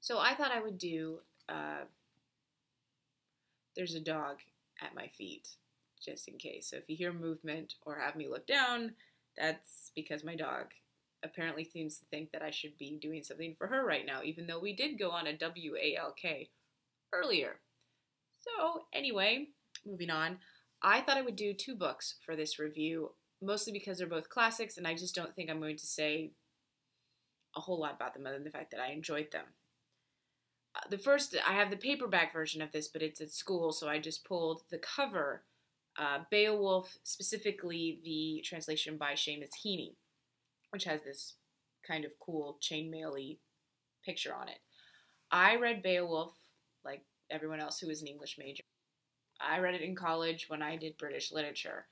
So I thought I would do There's a Dog at My Feet, just in case. So if you hear movement or have me look down, that's because my dog apparently seems to think that I should be doing something for her right now, even though we did go on a WALK earlier. So anyway, moving on. I thought I would do two books for this review, mostly because they're both classics, and I just don't think I'm going to say a whole lot about them other than the fact that I enjoyed them. The first, I have the paperback version of this, but it's at school, so I just pulled the cover, Beowulf, specifically the translation by Seamus Heaney, which has this kind of cool chainmail-y picture on it. I read Beowulf, like everyone else who was an English major. I read it in college when I did British literature.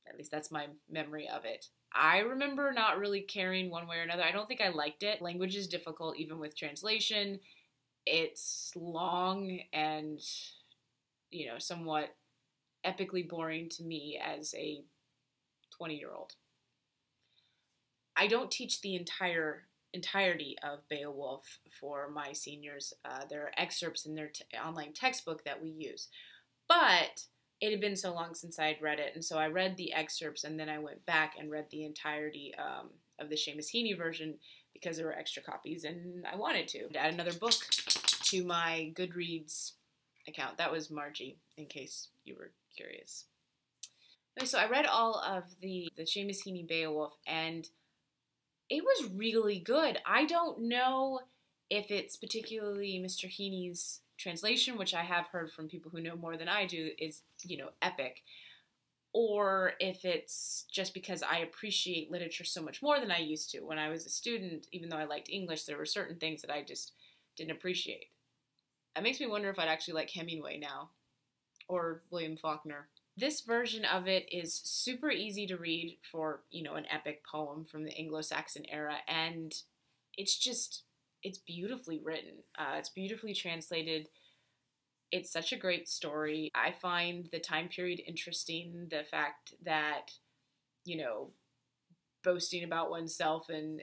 At least that's my memory of it. I remember not really caring one way or another. I don't think I liked it. Language is difficult, even with translation. It's long and, somewhat epically boring to me as a 20-year-old. I don't teach the entirety of Beowulf for my seniors. There are excerpts in their online textbook that we use. But it had been so long since I had read it, and so I read the excerpts, and then I went back and read the entirety of the Seamus Heaney version because there were extra copies, and I wanted to add another book to my Goodreads account. That was Margie, in case you were curious. Okay, so I read all of the Seamus Heaney Beowulf, and it was really good. I don't know if it's particularly Mr. Heaney's translation, which I have heard from people who know more than I do, is, epic, or if it's just because I appreciate literature so much more than I used to. When I was a student, even though I liked English, there were certain things that I just didn't appreciate. It makes me wonder if I'd actually like Hemingway now, or William Faulkner. This version of it is super easy to read for, an epic poem from the Anglo-Saxon era, and it's beautifully written. It's beautifully translated. It's such a great story. I find the time period interesting. The fact that, boasting about oneself and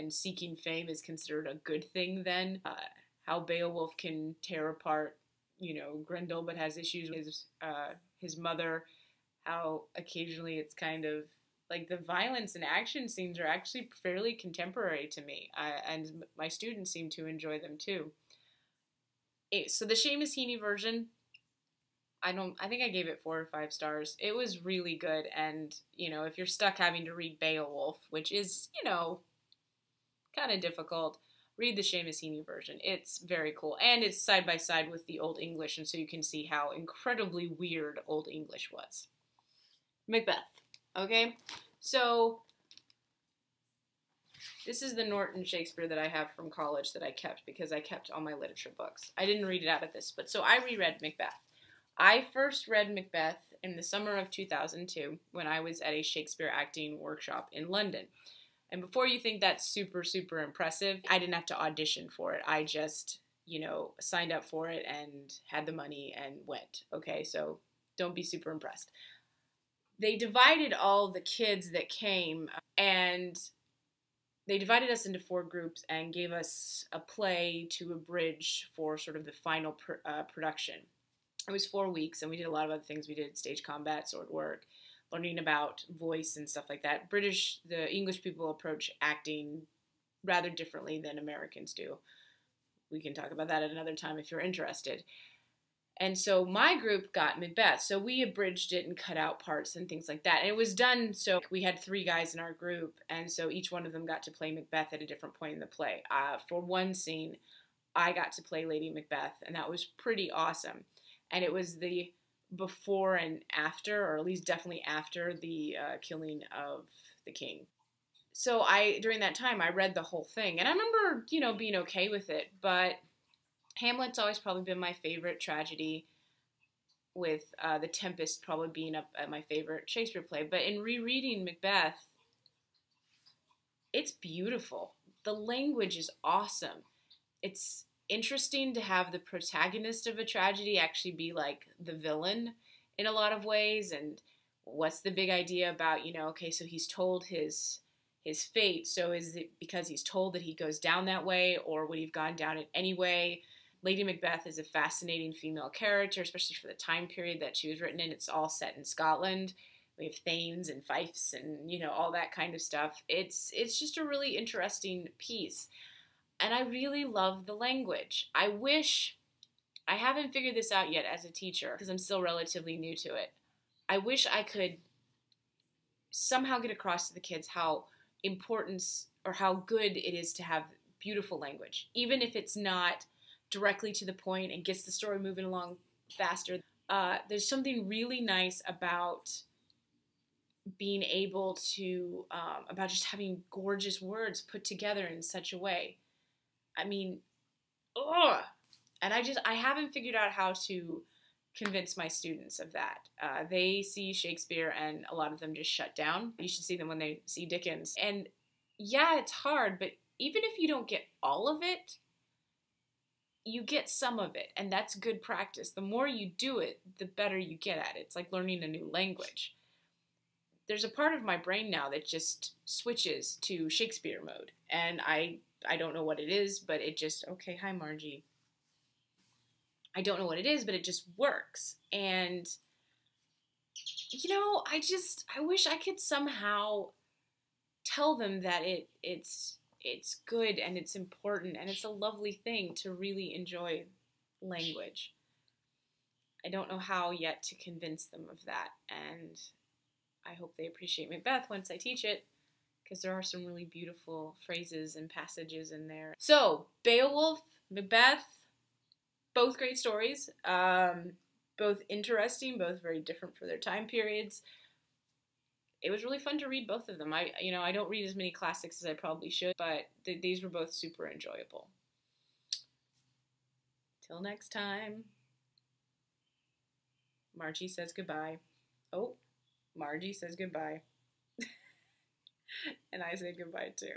seeking fame is considered a good thing then. How Beowulf can tear apart, Grendel, but has issues with his mother. How occasionally it's kind of like the violence and action scenes are actually fairly contemporary to me, and my students seem to enjoy them too. So the Seamus Heaney version, I think I gave it 4 or 5 stars. It was really good, and if you're stuck having to read Beowulf, which is kind of difficult, read the Seamus Heaney version. It's very cool, and it's side by side with the Old English, and so you can see how incredibly weird Old English was. Macbeth. Okay, so this is the Norton Shakespeare that I have from college that I kept because I kept all my literature books. I didn't read it out of this, but so I reread Macbeth. I first read Macbeth in the summer of 2002 when I was at a Shakespeare acting workshop in London. And before you think that's super, super impressive, I didn't have to audition for it. I just, signed up for it and had the money and went. Okay, so don't be super impressed. They divided all the kids that came, and they divided us into 4 groups and gave us a play to abridge for sort of the final production. It was 4 weeks, and we did a lot of other things. We did stage combat, sword work, learning about voice and stuff like that. The English people approach acting rather differently than Americans do. We can talk about that at another time if you're interested. And so my group got Macbeth. So we abridged it and cut out parts and things like that. And it was done so we had 3 guys in our group, and so each one of them got to play Macbeth at a different point in the play. For one scene, I got to play Lady Macbeth, and that was pretty awesome. And it was the before and after, or at least definitely after the killing of the king. So during that time, I read the whole thing, and I remember, being okay with it, but Hamlet's always probably been my favorite tragedy, with The Tempest probably being my favorite Shakespeare play. But in rereading Macbeth, it's beautiful. The language is awesome. It's interesting to have the protagonist of a tragedy actually be like the villain in a lot of ways. And what's the big idea about, okay, so he's told his his fate. So is it because he's told that he goes down that way, or would he have gone down it anyway? Lady Macbeth is a fascinating female character, especially for the time period that she was written in. It's all set in Scotland. We have thanes and fifes and, you know, all that kind of stuff. It's just a really interesting piece. And I really love the language. I wish, I haven't figured this out yet as a teacher because I'm still relatively new to it. I wish I could somehow get across to the kids how important or how good it is to have beautiful language, even if it's not directly to the point and gets the story moving along faster. There's something really nice about being able to, about just having gorgeous words put together in such a way. I mean, ugh. And I haven't figured out how to convince my students of that. They see Shakespeare and a lot of them just shut down. You should see them when they see Dickens. And yeah, it's hard, but even if you don't get all of it, you get some of it, and that's good practice. The more you do it, the better you get at it. It's like learning a new language. There's a part of my brain now that just switches to Shakespeare mode, and I don't know what it is, but it just, okay, hi Margie. I don't know what it is, but it just works. And, you know, I wish I could somehow tell them that it's good and it's important and it's a lovely thing to really enjoy language. I don't know how yet to convince them of that, and I hope they appreciate Macbeth once I teach it, because there are some really beautiful phrases and passages in there. So, Beowulf, Macbeth, both great stories, both interesting, both very different for their time periods. It was really fun to read both of them. I don't read as many classics as I probably should, but these were both super enjoyable. Till next time. Margie says goodbye. Oh, Margie says goodbye. And I say goodbye too.